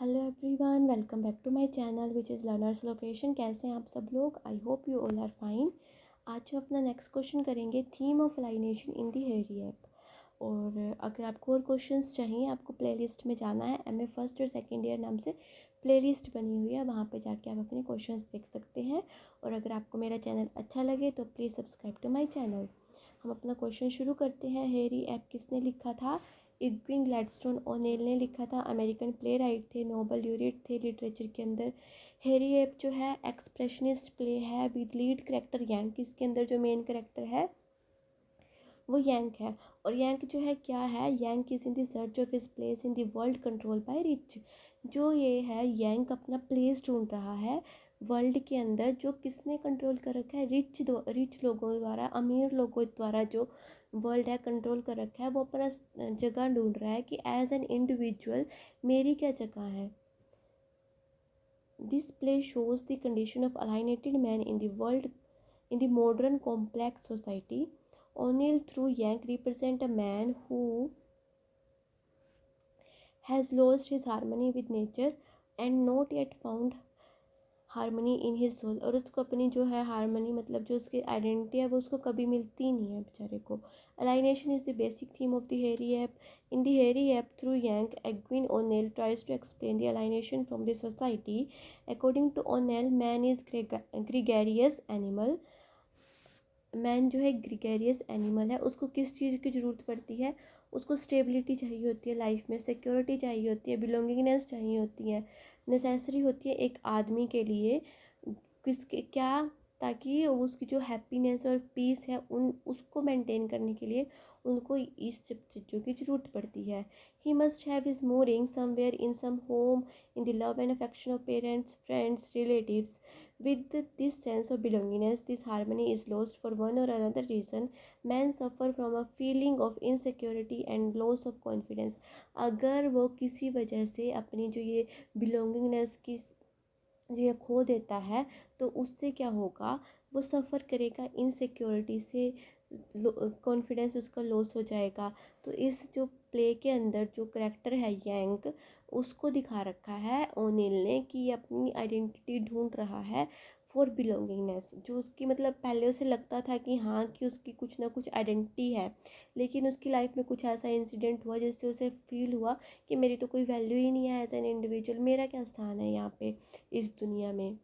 Hello everyone, welcome back to my channel which is learners location. कैसे हैं आप सब लोग? I hope you all are fine. आज हम अपना नेक्स्ट क्वेश्चन करेंगे, theme of alienation in the hairy ape. और अगर आपको और क्वेश्चंस चाहिए, आपको प्लेलिस्ट में जाना है। एमए फर्स्ट और सेकेंड ईयर नाम से प्लेलिस्ट बनी हुई है, वहाँ पे जाके आप अपने क्वेश्चंस देख सकते हैं। और अगर आपको मेरा चैनल अच्छा लगे तो please subscribe to my channel. हम अपना क्वेश्चन शुरू करते हैं। हेरी ऐप किसने लिखा था? इग्विन ग्लैडस्टोन ओनेल ने लिखा था। अमेरिकन प्ले राइट थे, नोबल ल्यूरिट थे लिटरेचर के अंदर। हेरी ऐप जो है एक्सप्रेशनिस्ट प्ले है विद लीड करेक्टर यंग। इसके अंदर जो मेन करेक्टर है वो यंग है। और यंग जो है क्या है? Young is in the search of his place in the world control by rich. जो ये है, यंग अपना प्लेस ढूंढ रहा है वर्ल्ड के अंदर, जो किसने कंट्रोल कर रखा है? रिच लोगों द्वारा, अमीर लोगों द्वारा जो वर्ल्ड है कंट्रोल कर रखा है। वो अपना जगह ढूंढ रहा है कि एज एन इंडिविजुअल मेरी क्या जगह है। This play shows the condition of alienated man in the world in the modern complex society. O'Neill through Yank represent a man who has lost his harmony with nature and not yet found harmony in his soul. और उसको अपनी जो है harmony, मतलब जो उसकी identity है, वो उसको कभी मिलती नहीं है बेचारे को। Alienation is the basic theme of the Hairy Ape. In the Hairy Ape through Yank, Eugene O'Neill tries to explain the alienation from the society. According to O'Neill, man is gregarious animal. Man जो है gregarious animal है। उसको किस चीज़ की ज़रूरत पड़ती है? उसको स्टेबिलिटी चाहिए होती है लाइफ में, सिक्योरिटी चाहिए होती है, बिलोंगिंगनेस चाहिए होती है, नेसेसरी होती है एक आदमी के लिए। किसके क्या? ताकि उसकी जो हैप्पीनेस और पीस है उन उसको मेंटेन करने के लिए उनको इस सब चीज़ों की ज़रूरत पड़ती है। He must have his mooring somewhere in some home in the love and affection of parents, friends, relatives. With this sense of belongingness, this harmony is lost for one or another reason. Men suffer from a feeling of insecurity and loss of confidence. अगर वो किसी वजह से अपनी जो ये belongingness की जो ये खो देता है, तो उससे क्या होगा? वो सफ़र करेगा इनसिक्योरिटी से, कॉन्फिडेंस उसका लॉस हो जाएगा। तो इस जो प्ले के अंदर जो करेक्टर है यंग, उसको दिखा रखा है ओनिल ने कि ये अपनी आइडेंटिटी ढूंढ रहा है फॉर बिलोंगिंगनेस। जो उसकी, मतलब पहले उसे लगता था कि हाँ, कि उसकी कुछ ना कुछ आइडेंटिटी है, लेकिन उसकी लाइफ में कुछ ऐसा इंसिडेंट हुआ जिससे उसे फील हुआ कि मेरी तो कोई वैल्यू ही नहीं है एज एन इंडिविजुअल। मेरा क्या स्थान है यहाँ पे इस दुनिया में।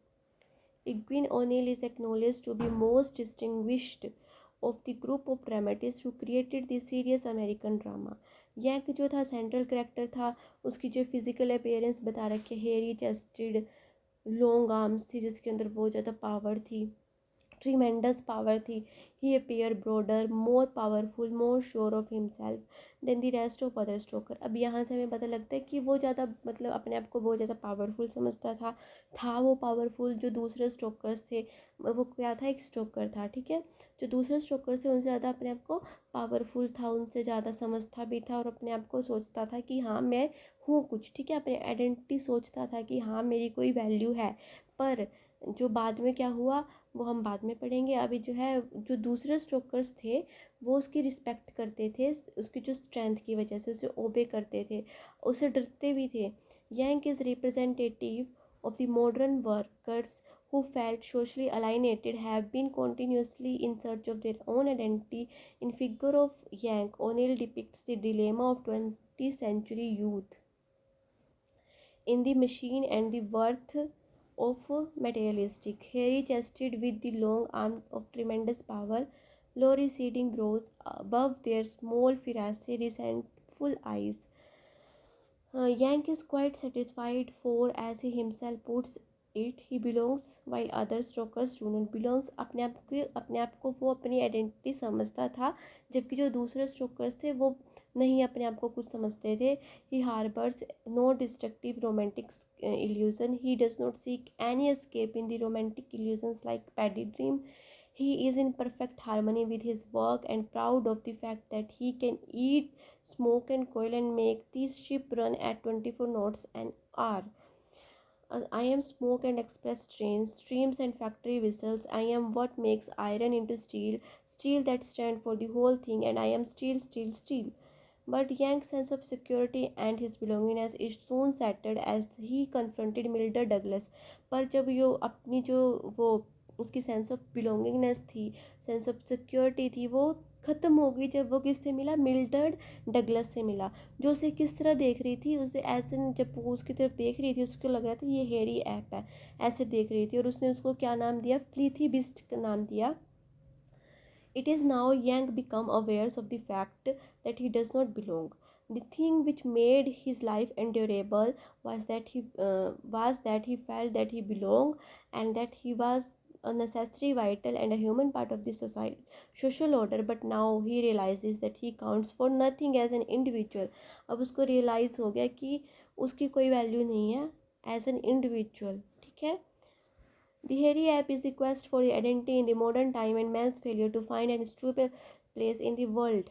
Egwene O'Neill is acknowledged to be most distinguished of the group of dramatists who created the serious American drama. Young जो था सेंट्रल करेक्टर था। उसकी जो फिजिकल अपीयरेंस बता रखी है, हेयरी चेस्टेड, लॉन्ग आर्म्स थी जिसके अंदर बहुत ज़्यादा पावर थी, ट्रीमेंडस पावर थी। He appear broader, more powerful, more sure of himself than the rest of other stoker. अब यहाँ से हमें पता लगता है कि वो ज़्यादा, मतलब अपने आप को बहुत ज़्यादा पावरफुल समझता था वो पावरफुल। जो दूसरे स्ट्रोकर्स थे, वो क्या था? एक स्ट्रोकर था, ठीक है। जो दूसरे स्ट्रोकर थे उनसे ज़्यादा अपने आप को पावरफुल था, उनसे ज़्यादा समझता भी था, और अपने आप को सोचता था कि हाँ मैं हूँ कुछ, ठीक है। अपनी आइडेंटिटी सोचता था कि हाँ मेरी कोई वैल्यू है। पर जो बाद में क्या हुआ वो हम बाद में पढ़ेंगे। अभी जो है, जो दूसरे स्ट्रोकर्स थे वो उसकी रिस्पेक्ट करते थे, उसकी जो स्ट्रेंथ की वजह से उसे ओबे करते थे, उसे डरते भी थे। Young is representative of the modern workers who felt socially alienated have been continuously in search of their own identity. In figure of Yang, O'Neill depicts the dilemma of 20th century youth in the machine and the worth of materialistic. Hairy chested with the long arm of tremendous power, low receding brows above their small, fiercely resentful eyes. Yank is quite satisfied, for as he himself puts it, he belongs while other strokers do not belongs. अपने आप को वो अपनी identity समझता था, जबकि जो दूसरे स्ट्रोकर्स थे वो नहीं अपने आप को कुछ समझते थे। He harbours no destructive romantic illusion. He does not seek any escape in the romantic illusions like Paddy Dream. He is in perfect harmony with his work and proud of the fact that he can eat, smoke and coil and make this ship run at 24 knots an hour. I am smoke and express trains, streams and factory whistles. I am what makes iron into steel, steel that stand for the whole thing, and I am steel, steel, steel. But Yang's sense of security and his belongingness is soon shattered as he confronted Mildred Douglas. पर जब यो अपनी जो वो उसकी sense of belongingness थी, sense of security थी, वो ख़त्म हो गई जब वो किससे मिला, मिल्डर्ड डगलस से मिला, जो उसे किस तरह देख रही थी, उसे ऐसे जब वो उसकी तरफ देख रही थी उसको लग रहा था ये हेरी ऐप है, ऐसे देख रही थी, और उसने उसको क्या नाम दिया, फ्लीथी बिस्ट का नाम दिया. It is now Yang become aware of the fact that he does not belong. The thing which made his life endurable was that he felt that he belonged and that he was a necessary, vital, and a human part of the society, social order. But now he realizes that he counts for nothing as an individual. अब उसको realize हो गया कि उसकी कोई value नहीं है as an individual. ठीक है. The hairy ape is the quest for identity in the modern time and man's failure to find an stable place in the world.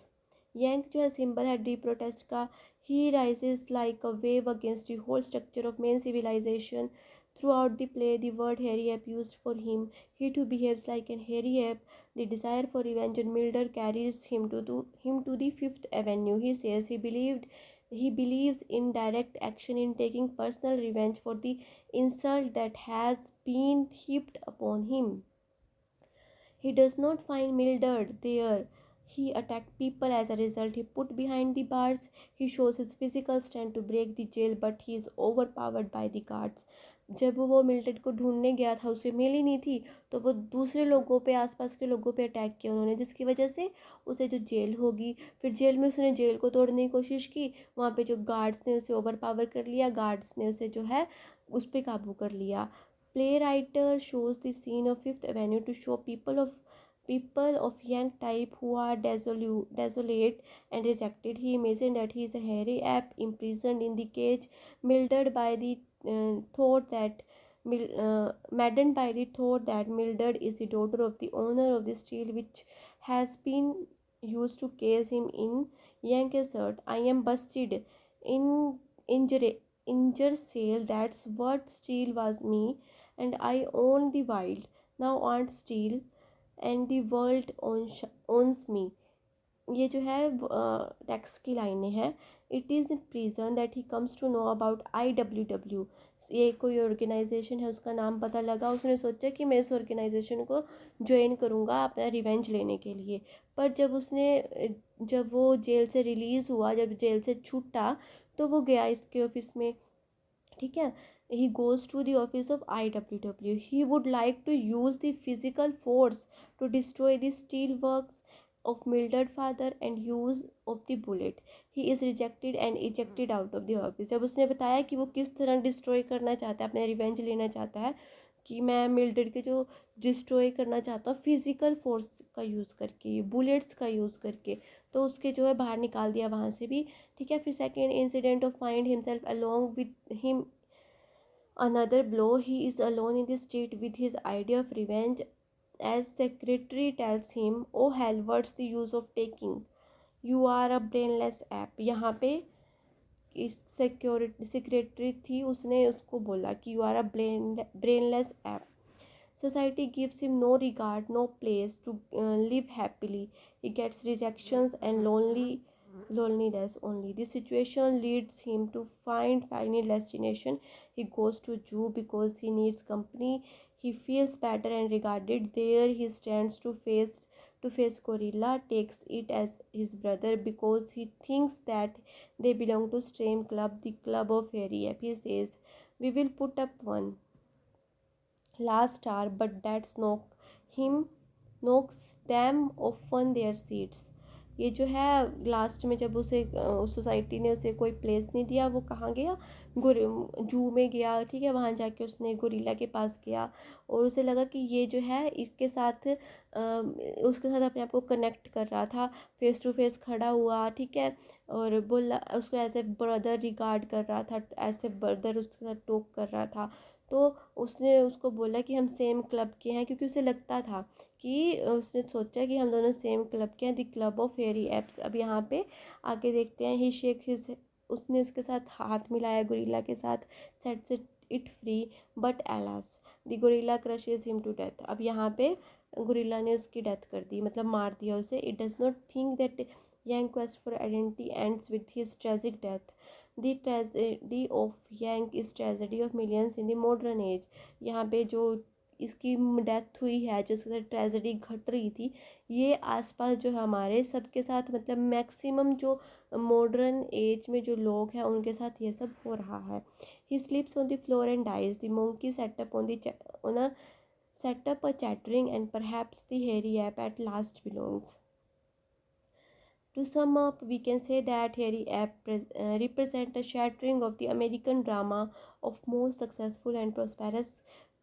Yank जो है symbol है deep protest का. He rises like a wave against the whole structure of main civilization. Throughout the play, the word hairy ape used for him. He too behaves like an hairy ape. The desire for revenge and murder carries him to the Fifth Avenue. He says he believes in direct action, in taking personal revenge for the insult that has been heaped upon him. He does not find Mildred there. He attacked people as a result. He put behind the bars. He shows his physical strength to break the jail, but he is overpowered by the guards. जब वो melted को ढूंढने गया था, उसे मिल ही नहीं थी, तो वो दूसरे लोगों पे, आसपास के लोगों पे अटैक किया उन्होंने, जिसकी वजह से उसे जो जेल होगी, फिर जेल में उसने जेल को तोड़ने की कोशिश की, वहाँ पे जो गार्ड्स ने उसे ओवरपावर कर लिया, गार्ड्स ने उसे जो है उस पर काबू कर लिया. Playwright shows the scene of Fifth Avenue to show people of young type who are desolate and rejected. He imagined that he is a hairy ape imprisoned in the cage, mildred by the thought that maddened by the thought that Mildred is the daughter of the owner of the steel which has been used to case him in. Yank assert, I am busted in injure sale. That's what steel was me, and I own the wild. Now aren't steel and the world owns me. ये जो है text की लाइनें हैं. It is in prison that he comes to know about IWW. ये कोई organisation है, उसका नाम पता लगा, उसने सोचा कि मैं इस ऑर्गेनाइजेशन को ज्वाइन करूँगा अपना रिवेंज लेने के लिए. पर जब वो जेल से रिलीज़ हुआ, जब जेल से छूटा, तो वो गया इसके ऑफिस में. ठीक है. He goes to the office of IWW. He would like to use the physical force to destroy the steel works of Mildred father and use of the bullet. He is rejected and ejected out of the office. जब उसने बताया कि वो किस तरह destroy करना चाहता है, अपने रिवेंज लेना चाहता है, कि मैं मिल्ड्रेड के जो डिस्ट्रॉय करना चाहता हूँ फिज़िकल फोर्स का यूज़ करके, बुलेट्स का यूज़ करके, तो उसके जो है बाहर निकाल दिया वहाँ से भी. ठीक है. फिर second incident of find himself along with him. Another blow, he is alone in the street with his idea of revenge as secretary tells him, oh hell, what's the use of taking? You are a brainless app. यहाँ पे इस secretary थी, उसने उसको बोला कि you are a brainless ape. Society gives him no regard, no place to live happily. He gets rejections and loneliness only. The situation leads him to find final destination. He goes to zoo because he needs company. He feels better and regarded. There he stands to face gorilla, takes it as his brother because he thinks that they belong to same club, the club of fairy ape. He says, we will put up one last hour, but that's knocks them often their seats. ये जो है last में जब उसे society ने उसे कोई place नहीं दिया, वो कहाँ गया, जू में गया. ठीक है. वहाँ जाके उसने गोरिल्ला के पास गया और उसे लगा कि ये जो है इसके साथ उसके साथ अपने आप को कनेक्ट कर रहा था, फेस टू फेस खड़ा हुआ. ठीक है. और बोला, उसको एज ए ब्रदर रिगार्ड कर रहा था, एज ए ब्रदर उसके साथ टॉक कर रहा था. तो उसने उसको बोला कि हम सेम क्लब के हैं, क्योंकि उसे लगता था कि उसने सोचा कि हम दोनों सेम क्लब के हैं, the club of hairy apes. अब यहाँ पे आगे देखते हैं. ही शेक हिज, उसने उसके साथ हाथ मिलाया गोरिल्ला के साथ, set it free, but alas the gorilla crushes him to death. अब यहाँ पे गोरिल्ला ने उसकी डेथ कर दी, मतलब मार दिया उसे. It does not think that Yang quest for identity ends with his tragic death. The tragedy of Yang is tragedy of millions in the modern age. यहाँ पे जो इसकी डेथ हुई है, जो इसके साथ ट्रेजेडी घट रही थी, ये आसपास जो हमारे सबके साथ मतलब मैक्सिमम जो मॉडर्न एज में जो लोग हैं उनके साथ ये सब हो रहा है. He sleeps on the floor and dies. The monkey set up on a set up a chattering and perhaps the hairy ape at last belongs. To sum up, we can say that hairy ape represent a shattering of the American drama of most successful and prosperous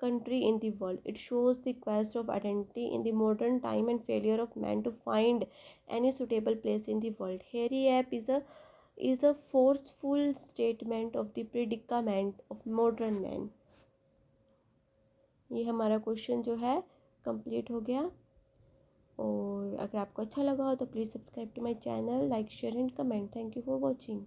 country in the world. It shows the quest of identity in the modern time and failure of man to find any suitable place in the world. Hairy ape is a forceful statement of the predicament of modern man. ये हमारा question जो है complete हो गया. और अगर आपको अच्छा लगा हो तो please subscribe to my channel, like share and comment. Thank you for watching.